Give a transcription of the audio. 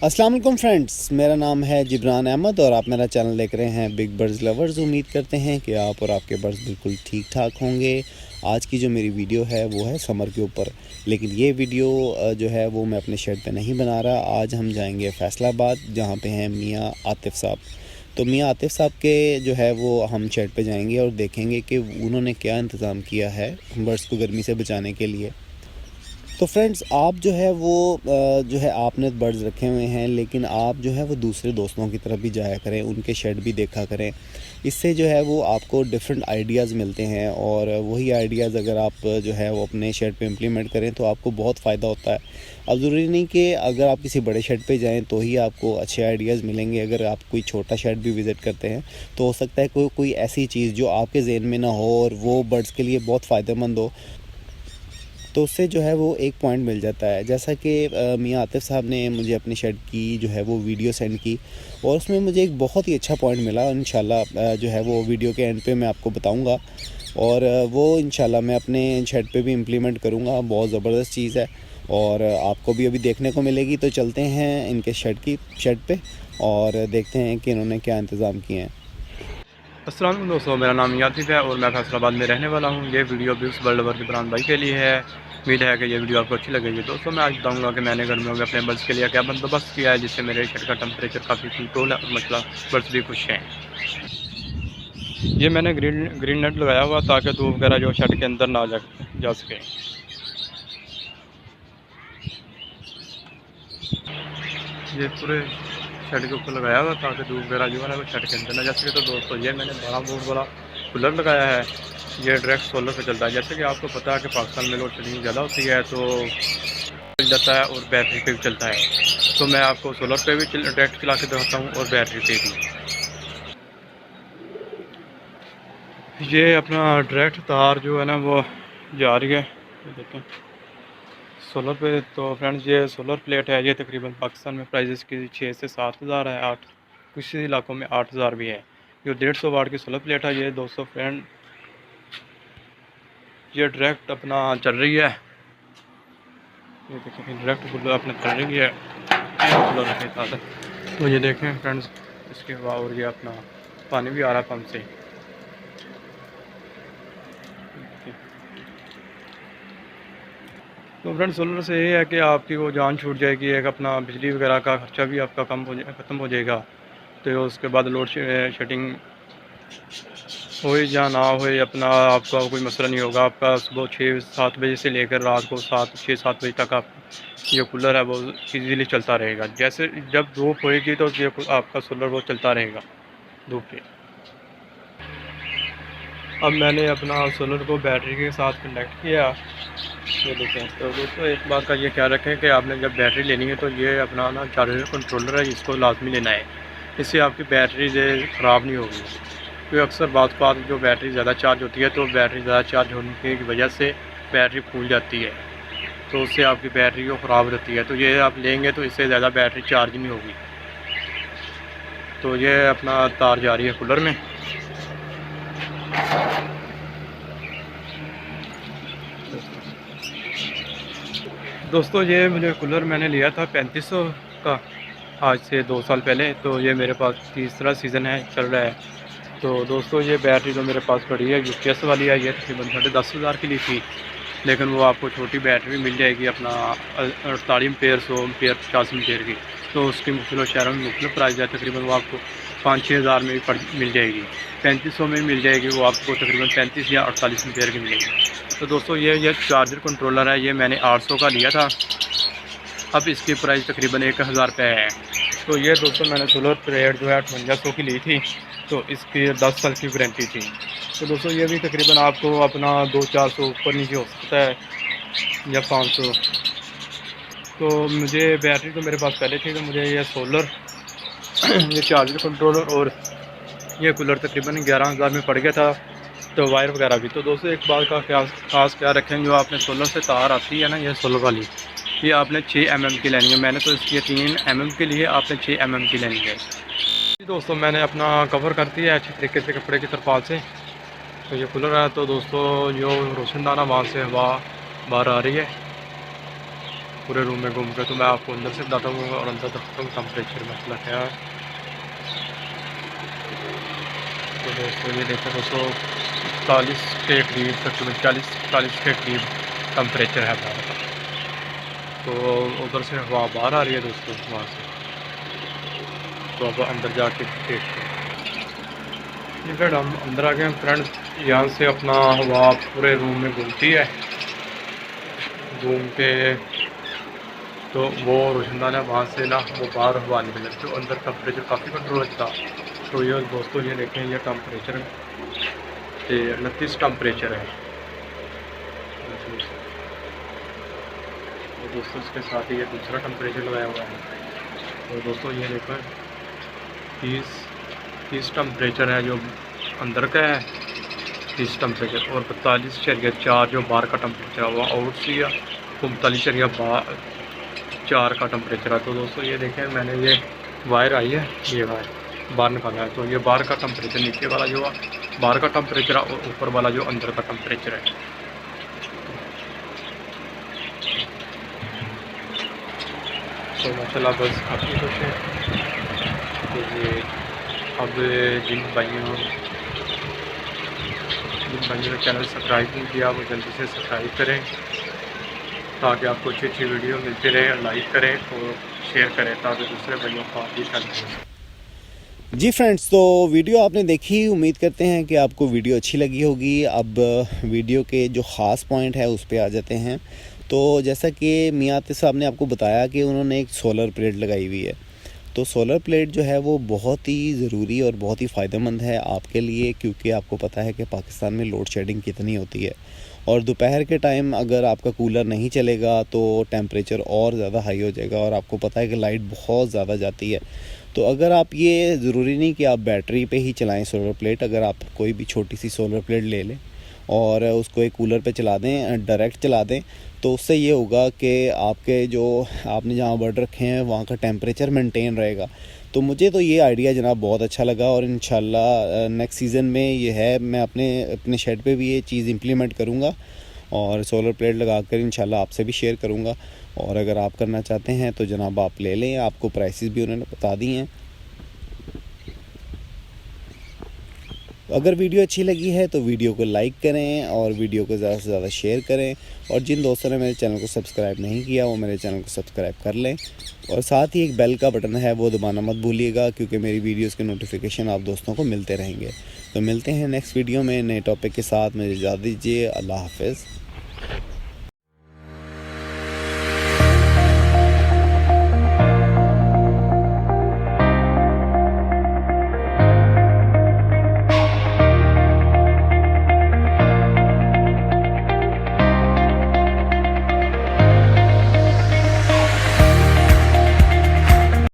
अस्सलाम वालेकुम फ्रेंड्स, मेरा नाम है जिब्रान अहमद और आप मेरा चैनल देख रहे हैं बिग बर्ड्स लवर्स। उम्मीद करते हैं कि आप और आपके बर्ड्स बिल्कुल ठीक ठाक होंगे। आज की जो मेरी वीडियो है वो है समर के ऊपर, लेकिन ये वीडियो जो है वो मैं अपने शेड पे नहीं बना रहा। आज हम जाएंगे फैसलाबाद, जहाँ पे हैं मियाँ आतिफ़ साहब। तो मियाँ आतिफ़ साहब के जो है वो हम शेड पे जाएंगे और देखेंगे कि उन्होंने क्या इंतज़ाम किया है बर्ड्स को गर्मी से बचाने के लिए। तो फ्रेंड्स, आप जो है वो जो है आपने बर्ड्स रखे हुए हैं, लेकिन आप जो है वो दूसरे दोस्तों की तरफ भी जाया करें, उनके शेड भी देखा करें। इससे जो है वो आपको डिफरेंट आइडियाज़ मिलते हैं और वही आइडियाज़ अगर आप जो है वो अपने शेड पे इम्प्लीमेंट करें तो आपको बहुत फ़ायदा होता है। अब ज़रूरी नहीं कि अगर आप किसी बड़े शेड पे जाएं तो ही आपको अच्छे आइडियाज़ मिलेंगे। अगर आप कोई छोटा शेड भी विज़िट करते हैं तो हो सकता है कोई ऐसी चीज़ जो आपके ज़हन में ना हो और वो बर्ड्स के लिए बहुत फ़ायदेमंद हो, तो उससे जो है वो एक पॉइंट मिल जाता है। जैसा कि मियाँ आतिफ़ साहब ने मुझे अपनी शेड की जो है वो वीडियो सेंड की और उसमें मुझे एक बहुत ही अच्छा पॉइंट मिला। इंशाल्लाह जो है वो वीडियो के एंड पे मैं आपको बताऊंगा और वो इंशाल्लाह मैं अपने शेड पे भी इम्प्लीमेंट करूंगा। बहुत ज़बरदस्त चीज़ है और आपको भी अभी देखने को मिलेगी। तो चलते हैं इनके शेड पे और देखते हैं कि इन्होंने क्या इंतज़ाम किए हैं। अस्सलाम वालेकुम दोस्तों, मेरा नाम यासिफ है और मैं फैसलाबाद में रहने वाला हूँ। ये वीडियो भी उस वर्ल्ड वर जिब्रान भाई के लिए है। उम्मीद है कि ये वीडियो आपको अच्छी लगेगी। दोस्तों, मैं आज बताऊँगा कि मैंने गर्मियों में अपने बर्ड्स के लिए क्या बंदोबस्त किया है, जिससे मेरे शेड का टेम्परेचर काफ़ी कंट्रोल है और मसला बर्ड्स भी खुश हैं। ये मैंने ग्रीन नेट लगाया हुआ ताकि धूप वगैरह जो शेड के अंदर ना जा सके। ये पूरे शेड के ऊपर लगाया हुआ ताकि धूप वगैरह जो है ना वो शेड के अंदर ना जा सके। तो दोस्तों, ये मैंने 12 वोल्ट वाला कूलर लगाया है। ये डायरेक्ट सोलर पे चलता है। जैसे कि आपको पता है कि पाकिस्तान में लोड शेडिंग ज़्यादा होती है तो चल जाता है और बैटरी पे भी चलता है। तो मैं आपको सोलर पे भी डायरेक्ट चला के दिखाता हूँ और बैटरी पे भी। ये अपना डायरेक्ट तार जो है ना वो जा रही है, ये देखें सोलर पे। तो फ्रेंड्स, ये सोलर प्लेट है। ये तकरीबन पाकिस्तान में प्राइस की 6 से 7 हज़ार है। कुछ इलाकों में 8 हज़ार भी है। ये 150 वाट की सोलर प्लेट है। ये दोस्तों फ्रेंड, ये डायरेक्ट अपना चल रही है। ये देखें डायरेक्ट कूलर अपने चल रही है कूलर के साथ। तो ये देखें फ्रेंड्स, इसके हवा और ये अपना पानी भी आ रहा है पंप से। तो फ्रेंड्स, सोलर से ये है कि आपकी वो जान छूट जाएगी, एक अपना बिजली वगैरह का खर्चा भी आपका ख़त्म हो जाएगा। तो उसके बाद लोड शेडिंग हो या ना हो, अपना आपका कोई मसला नहीं होगा। आपका सुबह 6-7 बजे से लेकर रात को 6-7 बजे तक आप ये कूलर है वो इजीली चलता रहेगा। जैसे जब धूप होएगी तो ये आपका सोलर वो चलता रहेगा धूप पे। अब मैंने अपना सोलर को बैटरी के साथ कनेक्ट किया। ये देखें। तो दोस्तों, एक बात का ये ख्याल रखें कि आपने जब बैटरी लेनी है तो ये अपना ना चार्जर कंट्रोलर है, इसको लाजमी लेना है। इससे आपकी बैटरी जो ख़राब नहीं होगी। क्योंकि अक्सर बात जो बैटरी ज़्यादा चार्ज होती है तो बैटरी ज़्यादा चार्ज होने की वजह से बैटरी फूल जाती है, तो उससे आपकी बैटरी को ख़राब रहती है। तो ये आप लेंगे तो इससे ज़्यादा बैटरी चार्ज नहीं होगी। तो ये अपना तार जा रही है कूलर में। दोस्तों, ये मुझे कूलर मैंने लिया था 3500 का आज से 2 साल पहले। तो ये मेरे पास तीसरा सीज़न है, चल रहा है। तो दोस्तों, ये बैटरी तो मेरे पास पड़ी है यूपीएस वाली है। ये तकरीबन 10,500 की ली थी, लेकिन वो आपको छोटी बैटरी मिल जाएगी अपना 48 एम्पेयर, 100 एम्पेयर, 50 एम्पेयर की। तो उसकी मुख्तलिफ शहरों में मुख्तलिफ प्राइस है। तकरीबन वो आपको 5-6 हज़ार में भी मिल जाएगी। 3500 में मिल जाएगी वो आपको तकरीबन 35 या 48 एम्पेयर की मिलेगी। तो दोस्तों, ये चार्जर कंट्रोलर है। ये मैंने 800 का लिया था। अब इसकी प्राइस तकरीबन 1000 रुपये है। तो ये दोस्तों, मैंने सोलर प्लेट जो है 5800 की ली थी। तो इसकी 10 साल की वारंटी थी। तो दोस्तों, ये भी तकरीबन आपको अपना 200-400 ऊपर नीचे हो सकता है या 500। तो मुझे बैटरी तो मेरे पास पहले थी, तो मुझे ये सोलर ये चार्जर कंट्रोलर और ये कूलर तकरीबन 11,000 में पड़ गया था। तो वायर वगैरह भी। तो दोस्तों, एक बात का खास क्या रखें, जो आपने सोलर से तार आती है ना, ये सोलर वाली, ये आपने 6 mm की लेनी है। मैंने तो इसकी 3 mm के लिए, आपने 6 mm की लेनी है। जी दोस्तों, मैंने अपना कवर कर दिया है अच्छी तरीके से कपड़े की तरपाल से। तो ये कूलर है। तो दोस्तों, जो रोशनदाना वहाँ से हवा बाहर आ रही है। पूरे रूम में घूम के, तो मैं आपको अंदर से बताता हूँ और अंदर दिखाता हूँ टेम्परेचर मसला क्या है। तो दोस्तों ये देखो दोस्तों 40 के करीब, तकरीबन 40 के करीब टेम्परेचर है बाहर का। तो उधर से हवा बाहर आ रही है दोस्तों वहाँ से। तो अब अंदर जाके देखते हैं। ये फ्रेंड हम अंदर आ गए हैं फ्रेंड। यहाँ से अपना हवा पूरे रूम में घूमती है, घूम के तो वो रोशनदान है वहाँ से ना वो बाहर हवा निकल जाती है, तो अंदर टेम्परेचर काफ़ी कंट्रोल था। तो ये दोस्तों ये देखें, ये टेम्परेचर 29 टेम्परेचर है। तो दोस्तों इसके साथ ही ये दूसरा टेम्परेचर लगाया हुआ है। तो दोस्तों ये देखो 30 टेम्परेचर है जो अंदर का है, 30 टेम्परेचर, और 45.4 जो बाहर का टेम्परेचर है वो आउट सी है, 45.4 का टेम्परेचर है। तो दोस्तों ये देखें मैंने ये वायर आई है, ये वायर बाहर निकाला है। तो ये बाहर का टेम्परेचर, नीचे वाला जो बाहर का टेम्परेचर है और ऊपर वाला जो अंदर का टेम्परेचर है। तो माशाल्लाह बस काफ़ी खुश है। तो ये अब जिन भाइयों ने चैनल सब्सक्राइब नहीं किया वो जल्दी से सब्सक्राइब करें, ताकि आपको अच्छी अच्छी वीडियो मिलती रहे। लाइक करें और शेयर करें ताकि दूसरे भाइयों का भी हेल्प हो। जी फ्रेंड्स, तो वीडियो आपने देखी, उम्मीद करते हैं कि आपको वीडियो अच्छी लगी होगी। अब वीडियो के जो ख़ास पॉइंट है उस पर आ जाते हैं। तो जैसा कि मियां आतिफ साहब ने आपको बताया कि उन्होंने एक सोलर प्लेट लगाई हुई है। तो सोलर प्लेट जो है वो बहुत ही ज़रूरी और बहुत ही फ़ायदेमंद है आपके लिए, क्योंकि आपको पता है कि पाकिस्तान में लोड शेडिंग कितनी होती है, और दोपहर के टाइम अगर आपका कूलर नहीं चलेगा तो टेम्परेचर और ज़्यादा हाई हो जाएगा, और आपको पता है कि लाइट बहुत ज़्यादा जाती है। तो अगर आप, ये ज़रूरी नहीं कि आप बैटरी पे ही चलाएं सोलर प्लेट, अगर आप कोई भी छोटी सी सोलर प्लेट ले लें और उसको एक कूलर पे चला दें, डायरेक्ट चला दें, तो उससे ये होगा कि आपके जो आपने जहाँ बर्ड रखे हैं वहाँ का टेम्परेचर मेंटेन रहेगा। तो मुझे तो ये आइडिया जनाब बहुत अच्छा लगा, और इंशाल्लाह नेक्स्ट सीज़न में ये है, मैं अपने शेड पे भी ये चीज़ इम्प्लीमेंट करूँगा और सोलर प्लेट लगा कर इंशाल्लाह आपसे भी शेयर करूँगा। और अगर आप करना चाहते हैं तो जनाब आप ले लें, आपको प्राइसेस भी उन्होंने बता दी हैं। अगर वीडियो अच्छी लगी है तो वीडियो को लाइक करें और वीडियो को ज़्यादा से ज़्यादा शेयर करें, और जिन दोस्तों ने मेरे चैनल को सब्सक्राइब नहीं किया वो मेरे चैनल को सब्सक्राइब कर लें, और साथ ही एक बेल का बटन है वो दबाना मत भूलिएगा, क्योंकि मेरी वीडियोस के नोटिफिकेशन आप दोस्तों को मिलते रहेंगे। तो मिलते हैं नेक्स्ट वीडियो में नए टॉपिक के साथ। मुझे इजाज़त दीजिए। अल्लाह हाफ़िज़।